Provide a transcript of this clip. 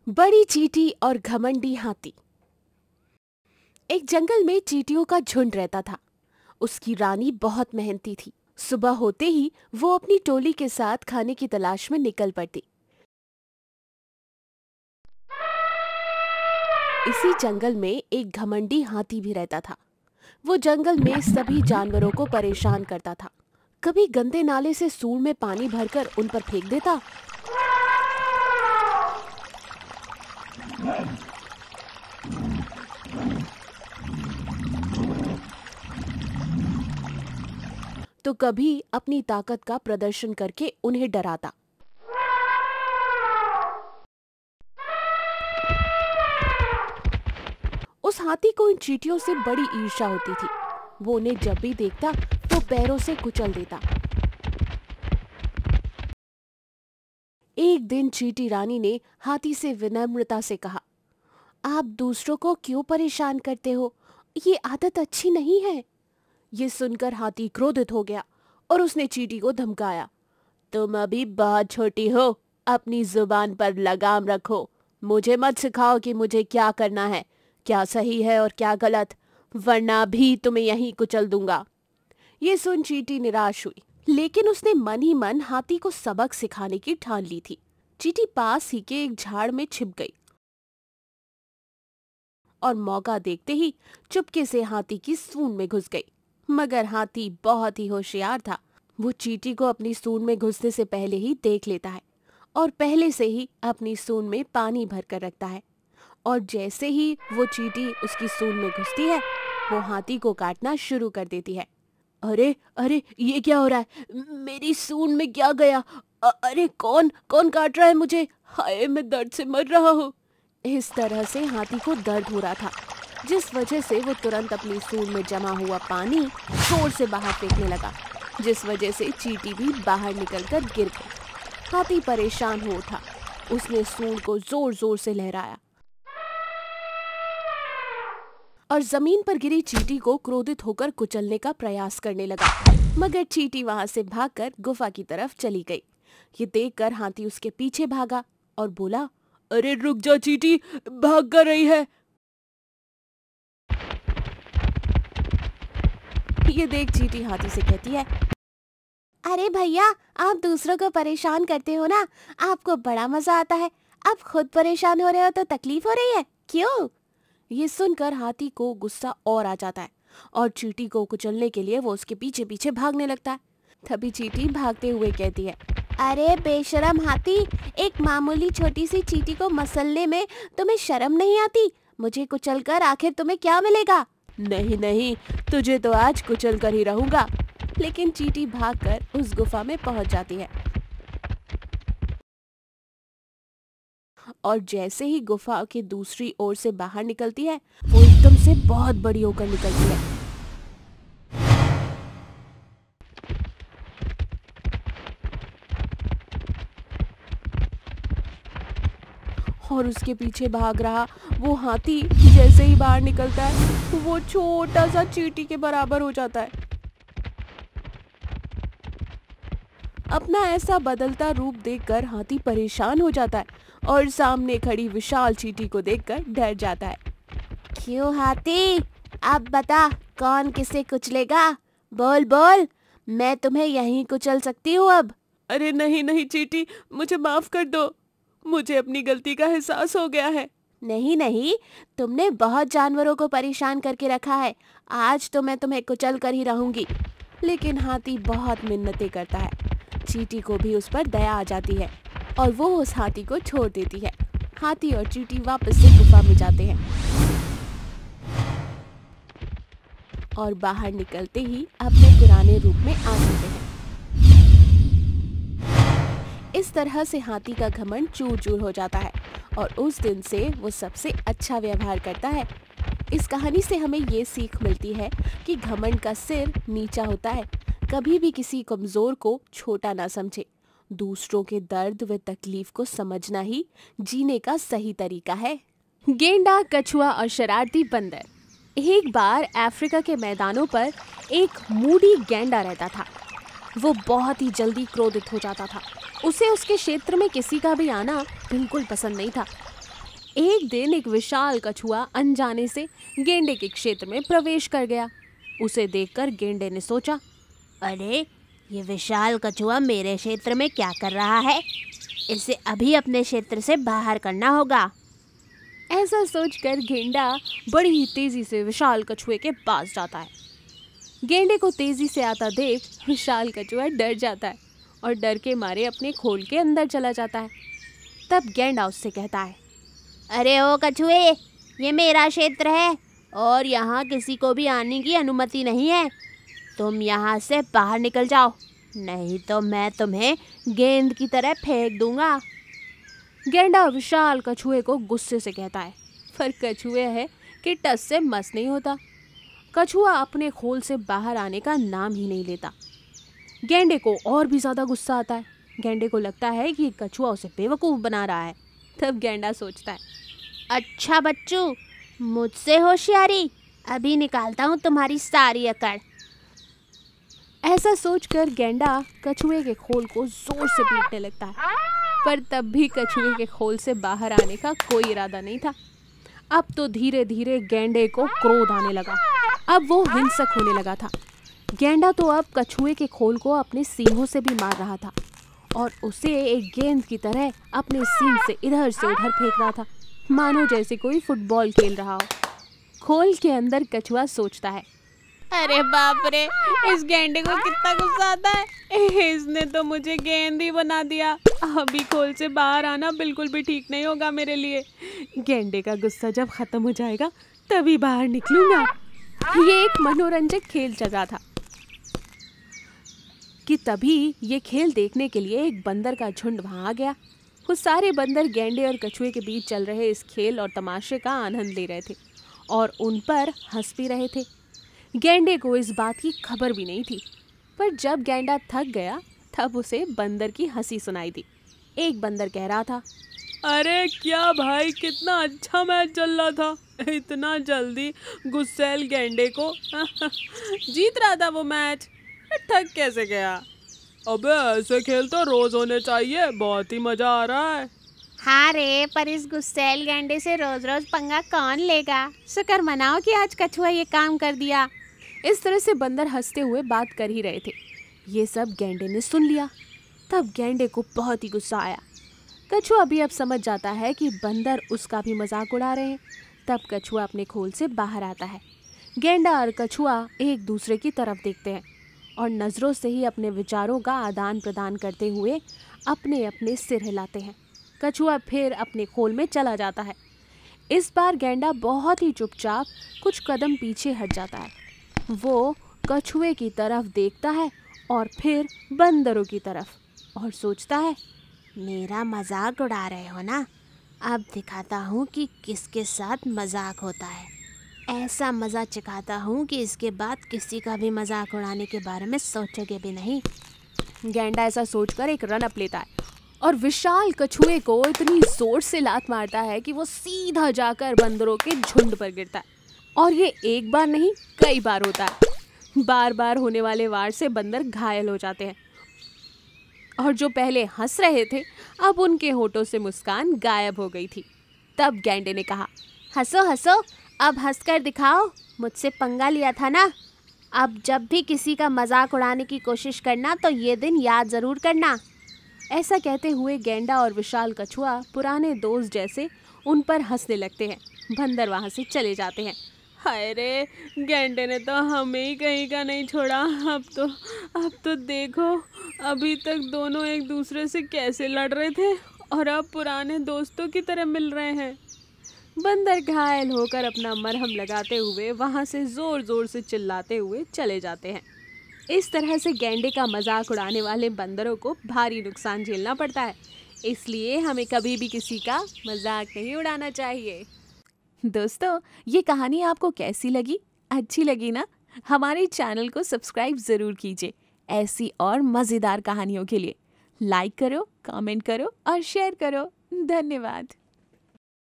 बड़ी चींटी और घमंडी हाथी। एक जंगल में चींटियों का झुंड रहता था। उसकी रानी बहुत मेहनती थी। सुबह होते ही वो अपनी टोली के साथ खाने की तलाश में निकल पड़ती। इसी जंगल में एक घमंडी हाथी भी रहता था। वो जंगल में सभी जानवरों को परेशान करता था। कभी गंदे नाले से सूंड में पानी भरकर उन पर फेंक देता, तो कभी अपनी ताकत का प्रदर्शन करके उन्हें डराता। उस हाथी को इन चींटियों से बड़ी ईर्ष्या होती थी। वो उन्हें जब भी देखता तो पैरों से कुचल देता। एक दिन चींटी रानी ने हाथी से विनम्रता से कहा, आप दूसरों को क्यों परेशान करते हो? ये आदत अच्छी नहीं है। ये सुनकर हाथी क्रोधित हो गया और उसने चींटी को धमकाया, तुम अभी बहुत छोटी हो, अपनी जुबान पर लगाम रखो। मुझे मत सिखाओ कि मुझे क्या करना है, क्या सही है और क्या गलत, वरना भी तुम्हें यहीं कुचल दूंगा। ये सुन चींटी निराश हुई, लेकिन उसने मन ही मन हाथी को सबक सिखाने की ठान ली थी। चींटी पास ही के एक झाड़ में छिप गई और मौका देखते ही चुपके से हाथी की सूंड में घुस गई। मगर हाथी बहुत ही होशियार था। वो चींटी को अपनी सूंड में घुसने से पहले ही देख लेता है और पहले से ही अपनी सूंड में पानी भर कर रखता है। और जैसे ही वो चींटी उसकी सूंड में घुसती है, वो हाथी को काटना शुरू कर देती है। अरे अरे, ये क्या हो रहा है? मेरी सूंड में क्या गया? अरे कौन कौन काट रहा है मुझे? हाय, मैं दर्द से मर रहा हूँ। इस तरह से हाथी को दर्द हो रहा था, जिस वजह से वो तुरंत अपनी सूंड में जमा हुआ पानी जोर से बाहर फेंकने लगा, जिस वजह से चींटी भी बाहर निकलकर गिर गई। हाथी परेशान हो उठा। उसने सूंड को जोर जोर से लहराया और जमीन पर गिरी चींटी को क्रोधित होकर कुचलने का प्रयास करने लगा। मगर चींटी वहां से भागकर गुफा की तरफ चली गई। ये देखकर हाथी उसके पीछे भागा और बोला, अरे रुक जा चींटी, भाग कर रही है। ये देख चींटी हाथी से कहती है, अरे भैया, आप दूसरों को परेशान करते हो ना, आपको बड़ा मजा आता है। आप खुद परेशान हो रहे हो तो तकलीफ हो रही है, क्यों? ये सुनकर हाथी को गुस्सा और आ जाता है और चींटी को कुचलने के लिए वो उसके पीछे पीछे भागने लगता है। तभी चींटी भागते हुए कहती है, अरे बेशरम हाथी, एक मामूली छोटी सी चींटी को मसलने में तुम्हें शर्म नहीं आती? मुझे कुचलकर आखिर तुम्हें क्या मिलेगा? नहीं नहीं, तुझे तो आज कुचल कर ही रहूंगा। लेकिन चींटी भागकर उस गुफा में पहुंच जाती है और जैसे ही गुफा के दूसरी ओर से बाहर निकलती है, वो एकदम से बहुत बड़ी होकर निकलती है। और उसके पीछे भाग रहा वो हाथी जैसे ही बाहर निकलता है, वो छोटा सा चींटी के बराबर हो जाता है। अपना ऐसा बदलता रूप देखकर हाथी परेशान हो जाता है और सामने खड़ी विशाल चींटी को देखकर डर जाता है। क्यों हाथी, अब बता, कौन किसे कुचलेगा? बोल बोल, मैं तुम्हें यहीं कुचल सकती हूँ अब। अरे नहीं नहीं चींटी, मुझे माफ कर दो, मुझे अपनी गलती का एहसास हो गया है। नहीं नहीं, तुमने बहुत जानवरों को परेशान करके रखा है, आज तो मैं तुम्हें कुचल कर ही रहूंगी। लेकिन हाथी बहुत मिन्नतें करता है। चींटी को भी उस पर दया आ जाती है और वो उस हाथी को छोड़ देती है। हाथी और चींटी वापस से गुफा में जाते हैं और बाहर निकलते ही अपने पुराने रूप में आ जाते हैं। इस तरह से हाथी का घमंड चूर चूर हो जाता है और उस दिन से वो सबसे अच्छा व्यवहार करता है। इस कहानी से हमें ये सीख मिलती है कि घमंड का सिर नीचा होता है। कभी भी किसी कमजोर को छोटा ना समझे। दूसरों के दर्द व तकलीफ को समझना ही जीने का सही तरीका है। गेंडा, कछुआ और शरारती बंदर। एक बार अफ्रीका के मैदानों पर एक मूडी गैंडा रहता था। वो बहुत ही जल्दी क्रोधित हो जाता था। उसे उसके क्षेत्र में किसी का भी आना बिल्कुल पसंद नहीं था। एक दिन एक विशाल कछुआ अनजाने से गेंडे के क्षेत्र में प्रवेश कर गया। उसे देखकर गेंडे ने सोचा, अरे ये विशाल कछुआ मेरे क्षेत्र में क्या कर रहा है? इसे अभी अपने क्षेत्र से बाहर करना होगा। ऐसा सोचकर गेंडा बड़ी ही तेजी से विशाल कछुए के पास जाता है। गेंडे को तेजी से आता देख विशाल कछुआ डर जाता है और डर के मारे अपने खोल के अंदर चला जाता है। तब गेंडा उससे कहता है, अरे ओ कछुए, ये मेरा क्षेत्र है और यहाँ किसी को भी आने की अनुमति नहीं है। तुम यहाँ से बाहर निकल जाओ, नहीं तो मैं तुम्हें गेंद की तरह फेंक दूंगा। गेंडा विशाल कछुए को गुस्से से कहता है, पर कछुए है कि टस से मस नहीं होता। कछुआ अपने खोल से बाहर आने का नाम ही नहीं लेता। गेंडे को और भी ज्यादा गुस्सा आता है। गेंडे को लगता है कि कछुआ उसे बेवकूफ बना रहा है। तब गेंडा सोचता है, अच्छा बच्चू, मुझसे होशियारी, अभी निकालता हूँ तुम्हारी सारी अकड़। ऐसा सोचकर गेंडा कछुए के खोल को जोर से पीटने लगता है, पर तब भी कछुए के खोल से बाहर आने का कोई इरादा नहीं था। अब तो धीरे धीरे गेंडे को क्रोध आने लगा। अब वो हिंसक होने लगा था। गेंडा तो अब कछुए के खोल को अपने सींगों से भी मार रहा था और उसे एक गेंद की तरह अपने सींग से इधर से उधर फेंक रहा था, मानो जैसे कोई फुटबॉल खेल रहा हो। खोल के अंदर कछुआ सोचता है, अरे बाप रे, इस गेंडे को कितना गुस्सा आता है। इसने तो मुझे गेंद ही बना दिया। अभी खोल से बाहर आना बिल्कुल भी ठीक नहीं होगा मेरे लिए। गेंडे का गुस्सा जब खत्म हो जाएगा तभी बाहर निकलूंगा। ये एक मनोरंजक खेल चल रहा था कि तभी ये खेल देखने के लिए एक बंदर का झुंड वहां आ गया। वो सारे बंदर गेंडे और कछुए के बीच चल रहे इस खेल और तमाशे का आनंद ले रहे थे और उन पर हंस भी रहे थे। गेंडे को इस बात की खबर भी नहीं थी, पर जब गेंडा थक गया तब उसे बंदर की हंसी सुनाई दी। एक बंदर कह रहा था, अरे क्या भाई, कितना अच्छा मैच चल रहा था। इतना जल्दी गुस्सैल गेंडे को जीत रहा था वो मैच, थक कैसे गया? अबे ऐसे खेल तो रोज होने चाहिए, बहुत ही मजा आ रहा है। हाँ रे, पर इस गुस्सैल गेंडे से रोज रोज पंगा कौन लेगा? शुक्र मनाओ कि आज कछुआ ये काम कर दिया। इस तरह से बंदर हंसते हुए बात कर ही रहे थे। ये सब गेंडे ने सुन लिया। तब गेंडे को बहुत ही गुस्सा आया। कछुआ भी अब समझ जाता है कि बंदर उसका भी मजाक उड़ा रहे हैं। तब कछुआ अपने खोल से बाहर आता है। गेंडा और कछुआ एक दूसरे की तरफ देखते हैं और नज़रों से ही अपने विचारों का आदान प्रदान करते हुए अपने अपने सिर हिलाते हैं। कछुआ फिर अपने खोल में चला जाता है। इस बार गेंडा बहुत ही चुपचाप कुछ कदम पीछे हट जाता है। वो कछुए की तरफ देखता है और फिर बंदरों की तरफ और सोचता है, मेरा मजाक उड़ा रहे हो ना? अब दिखाता हूँ कि किसके साथ मजाक होता है। ऐसा मजा चखाता हूँ कि इसके बाद किसी का भी मजाक उड़ाने के बारे में सोचोगे भी नहीं। गेंडा ऐसा सोचकर एक रन अप लेता है और विशाल कछुए को इतनी जोर से लात मारता है कि वो सीधा जाकर बंदरों के झुंड पर गिरता है। और ये एक बार नहीं, कई बार होता है। बार बार होने वाले वार से बंदर घायल हो जाते हैं और जो पहले हंस रहे थे अब उनके होठों से मुस्कान गायब हो गई थी। तब गेंडे ने कहा, हंसो हंसो, अब हंसकर दिखाओ। मुझसे पंगा लिया था ना? अब जब भी किसी का मजाक उड़ाने की कोशिश करना तो ये दिन याद ज़रूर करना। ऐसा कहते हुए गेंडा और विशाल कछुआ पुराने दोस्त जैसे उन पर हंसने लगते हैं। बंदर वहाँ से चले जाते हैं। हाय रे, गेंडे ने तो हमें ही कहीं का नहीं छोड़ा। अब तो देखो, अभी तक दोनों एक दूसरे से कैसे लड़ रहे थे और अब पुराने दोस्तों की तरह मिल रहे हैं। बंदर घायल होकर अपना मरहम लगाते हुए वहाँ से जोर जोर से चिल्लाते हुए चले जाते हैं। इस तरह से गेंडे का मजाक उड़ाने वाले बंदरों को भारी नुकसान झेलना पड़ता है। इसलिए हमें कभी भी किसी का मजाक नहीं उड़ाना चाहिए। दोस्तों, ये कहानी आपको कैसी लगी? अच्छी लगी ना? हमारे चैनल को सब्सक्राइब ज़रूर कीजिए ऐसी और मज़ेदार कहानियों के लिए। लाइक करो, कमेंट करो और शेयर करो। धन्यवाद।